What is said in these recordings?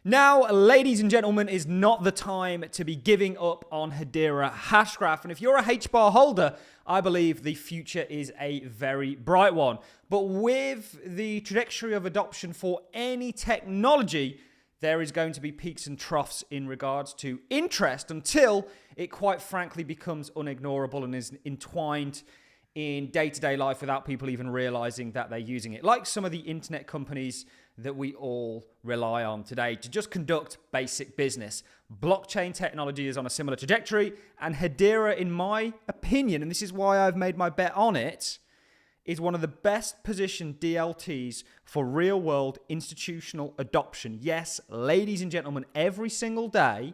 Now, ladies and gentlemen, is not the time to be giving up on Hedera Hashgraph. And if you're a HBAR holder, I believe the future is a very bright one. But with the trajectory of adoption for any technology, there is going to be peaks and troughs in regards to interest until it quite frankly becomes unignorable and is entwined in day-to-day life without people even realizing that they're using it. Like some of the internet companies that we all rely on today to just conduct basic business. Blockchain technology is on a similar trajectory, and Hedera, in my opinion, and this is why I've made my bet on it, is one of the best positioned DLTs for real-world institutional adoption. Yes, ladies and gentlemen, every single day,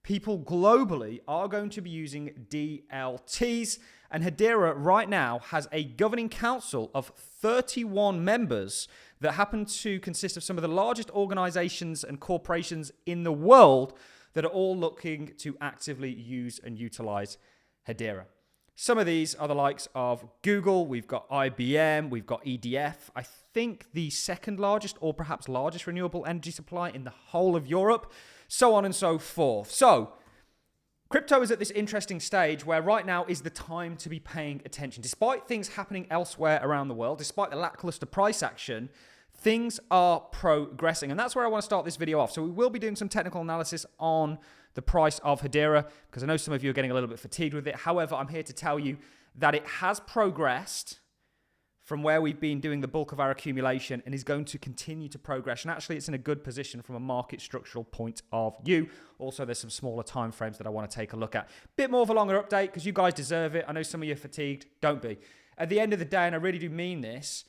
people globally are going to be using DLTs, and Hedera right now has a governing council of 31 members that happen to consist of some of the largest organizations and corporations in the world that are all looking to actively use and utilize Hedera. Some of these are the likes of Google, we've got IBM, we've got EDF, I think the second largest or perhaps largest renewable energy supply in the whole of Europe, so on and so forth. So, crypto is at this interesting stage where right now is the time to be paying attention. Despite things happening elsewhere around the world, despite the lackluster price action, things are progressing. And that's where I want to start this video off. So we will be doing some technical analysis on the price of Hedera, because I know some of you are getting a little bit fatigued with it. However, I'm here to tell you that it has progressed from where we've been doing the bulk of our accumulation and is going to continue to progress. And actually, it's in a good position from a market structural point of view. Also, there's some smaller time frames that I want to take a look at. Bit more of a longer update because you guys deserve it. I know some of you are fatigued. Don't be. At the end of the day, and I really do mean this,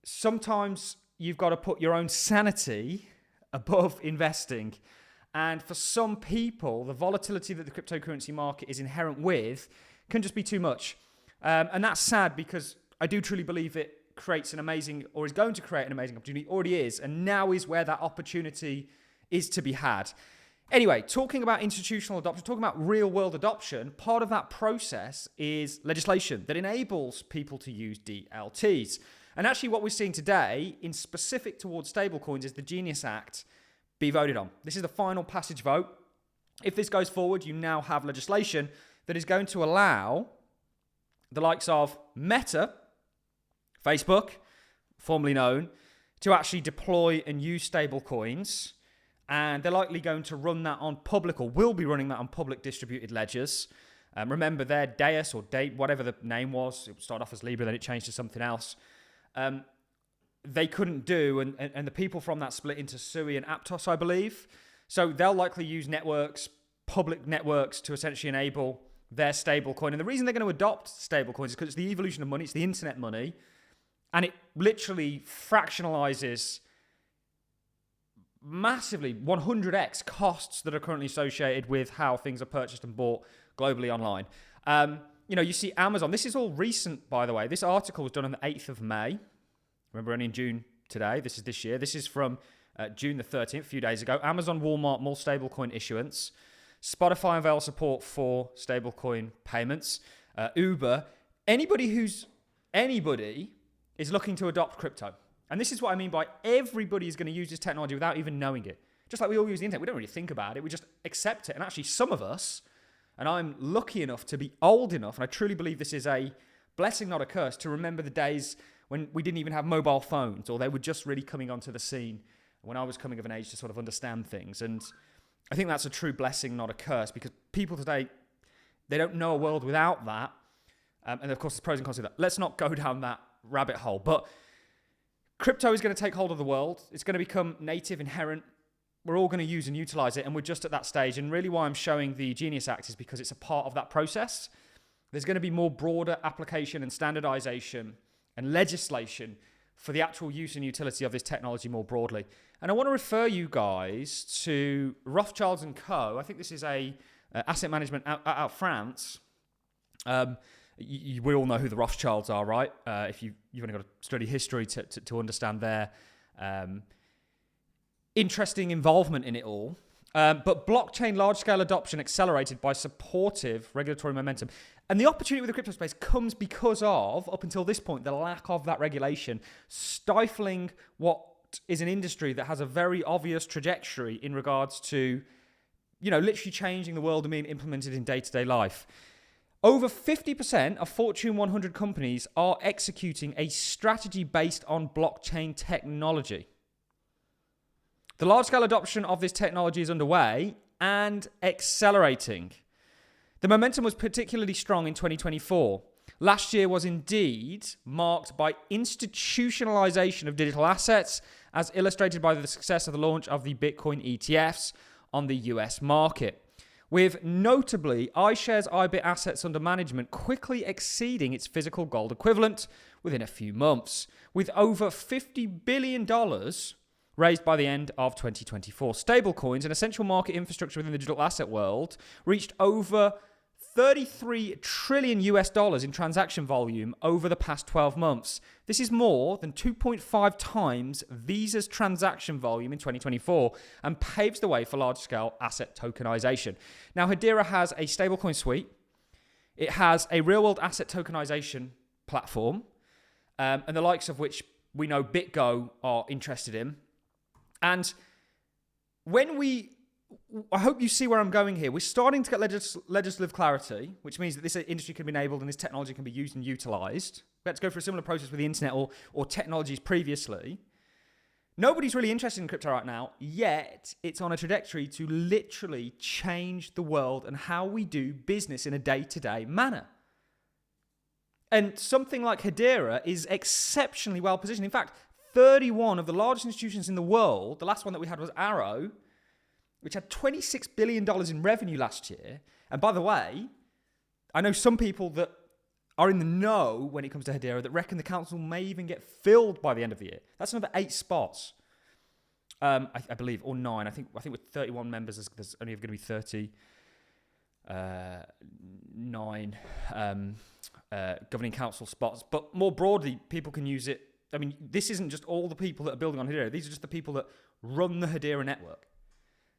sometimes you've got to put your own sanity above investing. And for some people, the volatility that the cryptocurrency market is inherent with can just be too much. And that's sad because I do truly believe it creates an amazing, or is going to create an amazing opportunity, already is, and now is where that opportunity is to be had. Anyway, talking about institutional adoption, talking about real world adoption, part of that process is legislation that enables people to use DLTs. And actually what we're seeing today in specific towards stablecoins is the Genius Act be voted on. This is the final passage vote. If this goes forward, you now have legislation that is going to allow the likes of Meta, Facebook, formerly known, to actually deploy and use stablecoins. And they're likely going to run that on public, or will be running that on public distributed ledgers. Remember their Deus or Date, whatever the name was, it started off as Libra, then it changed to something else. They couldn't do, and the people from that split into Sui and Aptos, I believe. So they'll likely use networks, public networks, to essentially enable their stablecoin. And the reason they're going to adopt stablecoins is because it's the evolution of money, it's the internet money, and it literally fractionalizes massively 100x costs that are currently associated with how things are purchased and bought globally online. You see Amazon. This is all recent, by the way. This article was done on the 8th of May. Remember, only in June today. This is this year. This is from June the 13th, a few days ago. Amazon, Walmart, more stablecoin issuance. Spotify unveils support for stablecoin payments. Uber. Anybody is looking to adopt crypto. And this is what I mean by everybody is going to use this technology without even knowing it. Just like we all use the internet. We don't really think about it. We just accept it. And actually, some of us, and I'm lucky enough to be old enough, and I truly believe this is a blessing, not a curse, to remember the days when we didn't even have mobile phones, or they were just really coming onto the scene when I was coming of an age to sort of understand things. And I think that's a true blessing, not a curse, because people today, they don't know a world without that. And of course, there's pros and cons to that. Let's not go down that rabbit hole. But crypto is going to take hold of the world. It's going to become native, inherent. We're all going to use and utilize it, and we're just at that stage. And really why I'm showing the Genius Act is because it's a part of that process. There's going to be more broader application and standardization and legislation for the actual use and utility of this technology more broadly. And I want to refer you guys to Rothschilds & Co. I think this is a asset management out of France. We all know who the Rothschilds are, right? If you've only got to study history to understand their interesting involvement in it all. But blockchain large-scale adoption accelerated by supportive regulatory momentum. And the opportunity with the crypto space comes because of, up until this point, the lack of that regulation stifling what is an industry that has a very obvious trajectory in regards to, literally changing the world and being implemented in day-to-day life. Over 50% of Fortune 100 companies are executing a strategy based on blockchain technology. The large-scale adoption of this technology is underway and accelerating. The momentum was particularly strong in 2024. Last year was indeed marked by institutionalization of digital assets, as illustrated by the success of the launch of the Bitcoin ETFs on the US market, with notably iShares IBIT assets under management quickly exceeding its physical gold equivalent within a few months, with over $50 billion raised by the end of 2024. Stablecoins, an essential market infrastructure within the digital asset world, reached over $33 trillion in transaction volume over the past 12 months. This is more than 2.5 times Visa's transaction volume in 2024 and paves the way for large-scale asset tokenization. Now, Hedera has a stablecoin suite. It has a real-world asset tokenization platform, and the likes of which we know BitGo are interested in. And I hope you see where I'm going here. We're starting to get legislative clarity, which means that this industry can be enabled and this technology can be used and utilized. We had to go through a similar process with the internet or technologies previously. Nobody's really interested in crypto right now, yet it's on a trajectory to literally change the world and how we do business in a day-to-day manner. And something like Hedera is exceptionally well positioned. In fact, 31 of the largest institutions in the world, the last one that we had was Arrow, which had $26 billion in revenue last year. And by the way, I know some people that are in the know when it comes to Hedera that reckon the council may even get filled by the end of the year. That's another 8 spots, I believe, or 9. I think with 31 members, there's only going to be 39 governing council spots. But more broadly, people can use it. I mean, this isn't just all the people that are building on Hedera. These are just the people that run the Hedera network.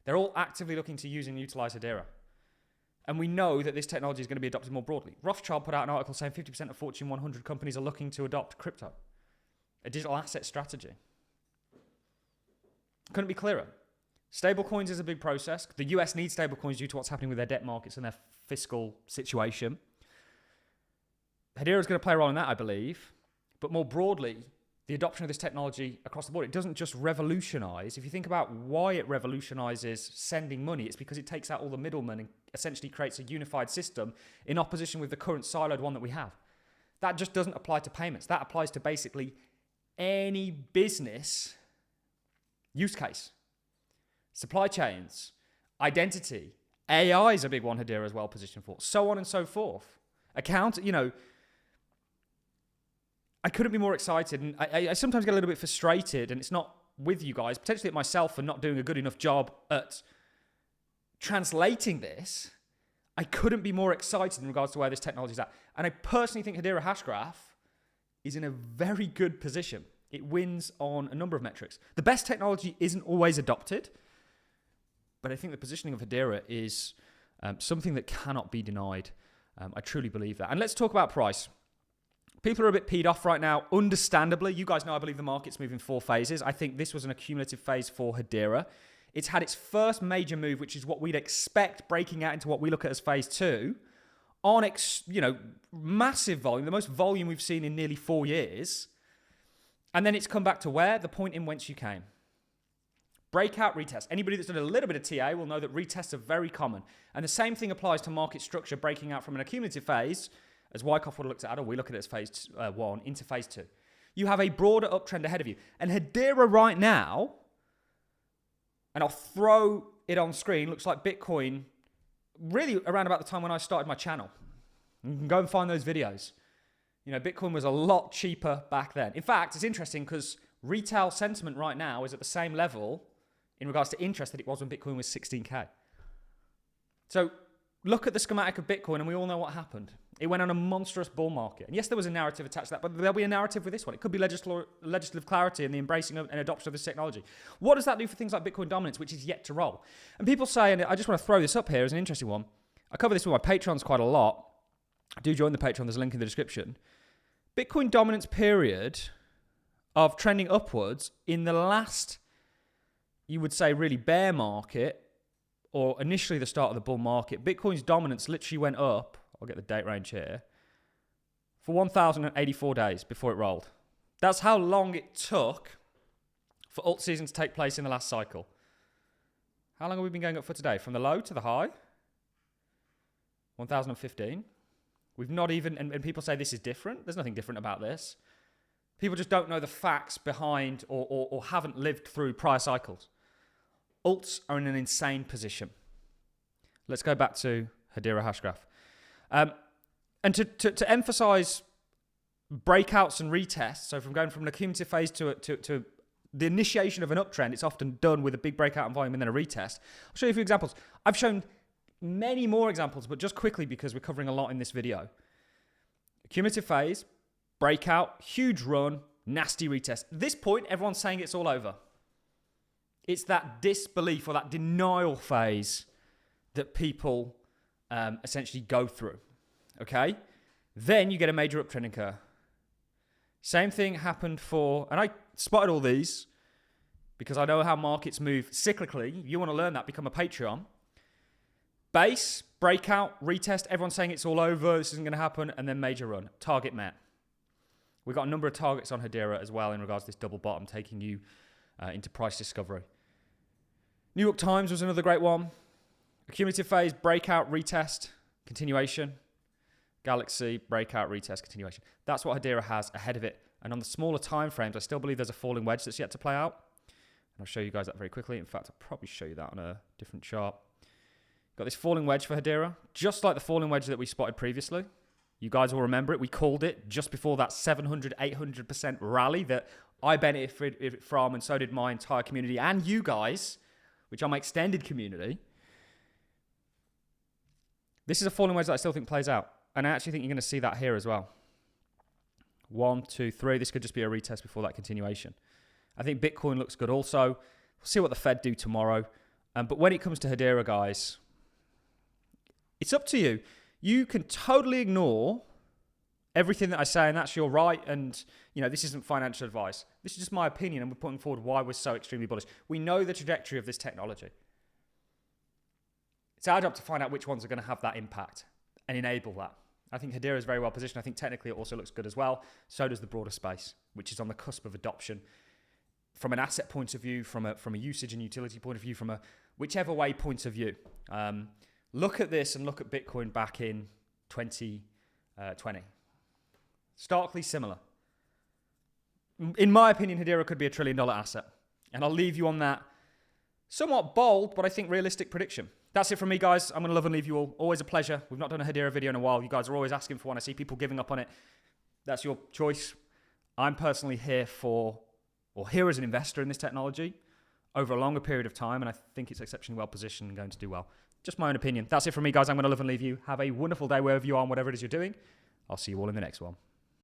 They're all actively looking to use and utilize Hedera. And we know that this technology is going to be adopted more broadly. Rothschild put out an article saying 50% of Fortune 100 companies are looking to adopt crypto, a digital asset strategy. Couldn't be clearer. Stablecoins is a big process. The US needs stablecoins due to what's happening with their debt markets and their fiscal situation. Hedera is going to play a role in that, I believe. But more broadly, the adoption of this technology across the board, it doesn't just revolutionize. If you think about why it revolutionizes sending money, it's because it takes out all the middlemen and essentially creates a unified system in opposition with the current siloed one that we have. That just doesn't apply to payments. That applies to basically any business use case. Supply chains, identity, AI is a big one Hedera is well positioned for, so on and so forth. I couldn't be more excited, and I sometimes get a little bit frustrated, and it's not with you guys, potentially at myself for not doing a good enough job at translating this. I couldn't be more excited in regards to where this technology is at. And I personally think Hedera Hashgraph is in a very good position. It wins on a number of metrics. The best technology isn't always adopted, but I think the positioning of Hedera is something that cannot be denied. I truly believe that. And let's talk about price. People are a bit peed off right now, understandably. You guys know I believe the market's moving 4 phases. I think this was an accumulative phase for Hedera. It's had its first major move, which is what we'd expect breaking out into what we look at as phase 2, on massive volume, the most volume we've seen in nearly 4 years. And then it's come back to where? The point in whence you came. Breakout retest. Anybody that's done a little bit of TA will know that retests are very common. And the same thing applies to market structure breaking out from an accumulative phase, as Wyckoff would have looked at, or we look at it as phase 1, into phase 2. You have a broader uptrend ahead of you. And Hedera right now, and I'll throw it on screen, looks like Bitcoin really around about the time when I started my channel. You can go and find those videos. Bitcoin was a lot cheaper back then. In fact, it's interesting because retail sentiment right now is at the same level in regards to interest that it was when Bitcoin was 16K. So look at the schematic of Bitcoin and we all know what happened. It went on a monstrous bull market. And yes, there was a narrative attached to that, but there'll be a narrative with this one. It could be legislative clarity and the embracing and adoption of this technology. What does that do for things like Bitcoin dominance, which is yet to roll? And people say, and I just want to throw this up here as an interesting one. I cover this with my patrons quite a lot. Do join the Patreon. There's a link in the description. Bitcoin dominance period of trending upwards in the last, you would say, really bear market, or initially the start of the bull market. Bitcoin's dominance literally went up, I'll get the date range here, for 1,084 days before it rolled. That's how long it took for alt season to take place in the last cycle. How long have we been going up for today? From the low to the high? 1,015. We've not even, and people say this is different. There's nothing different about this. People just don't know the facts behind or haven't lived through prior cycles. Alts are in an insane position. Let's go back to Hedera Hashgraph. And to emphasize breakouts and retests, so from going from an accumulative phase to the initiation of an uptrend, it's often done with a big breakout in volume and then a retest. I'll show you a few examples. I've shown many more examples, but just quickly because we're covering a lot in this video. Accumulative phase, breakout, huge run, nasty retest. At this point, everyone's saying it's all over. It's that disbelief or that denial phase that people essentially go through. Okay? Then you get a major uptrend occur. Same thing happened for, and I spotted all these because I know how markets move cyclically. If you want to learn that, become a Patreon. Base, breakout, retest, everyone's saying it's all over, this isn't going to happen, and then major run. Target met. We've got a number of targets on Hedera as well in regards to this double bottom, taking you into price discovery. New York Times was another great one. Accumulative phase, breakout, retest, continuation. Galaxy, breakout, retest, continuation. That's what Hedera has ahead of it. And on the smaller time frames, I still believe there's a falling wedge that's yet to play out. And I'll show you guys that very quickly. In fact, I'll probably show you that on a different chart. Got this falling wedge for Hedera, just like the falling wedge that we spotted previously. You guys will remember it. We called it just before that 700, 800% rally that I benefited from, and so did my entire community and you guys, which are my extended community. This is a falling wedge that I still think plays out. And I actually think you're going to see that here as well. 1, 2, 3. This could just be a retest before that continuation. I think Bitcoin looks good also. We'll see what the Fed do tomorrow. But when it comes to Hedera, guys, it's up to you. You can totally ignore everything that I say, and that's your right. And, you know, this isn't financial advice. This is just my opinion, and we're putting forward why we're so extremely bullish. We know the trajectory of this technology. It's our job to find out which ones are going to have that impact and enable that. I think Hedera is very well positioned. I think technically it also looks good as well. So does the broader space, which is on the cusp of adoption from an asset point of view, from a usage and utility point of view, from a whichever point of view. Look at this and look at Bitcoin back in 2020. Starkly similar. In my opinion, Hedera could be $1 trillion asset. And I'll leave you on that somewhat bold, but I think realistic prediction. That's it from me, guys. I'm going to love and leave you all. Always a pleasure. We've not done a Hedera video in a while. You guys are always asking for one. I see people giving up on it. That's your choice. I'm personally here as an investor in this technology over a longer period of time, and I think it's exceptionally well positioned and going to do well. Just my own opinion. That's it from me, guys. I'm going to love and leave you. Have a wonderful day wherever you are and whatever it is you're doing. I'll see you all in the next one.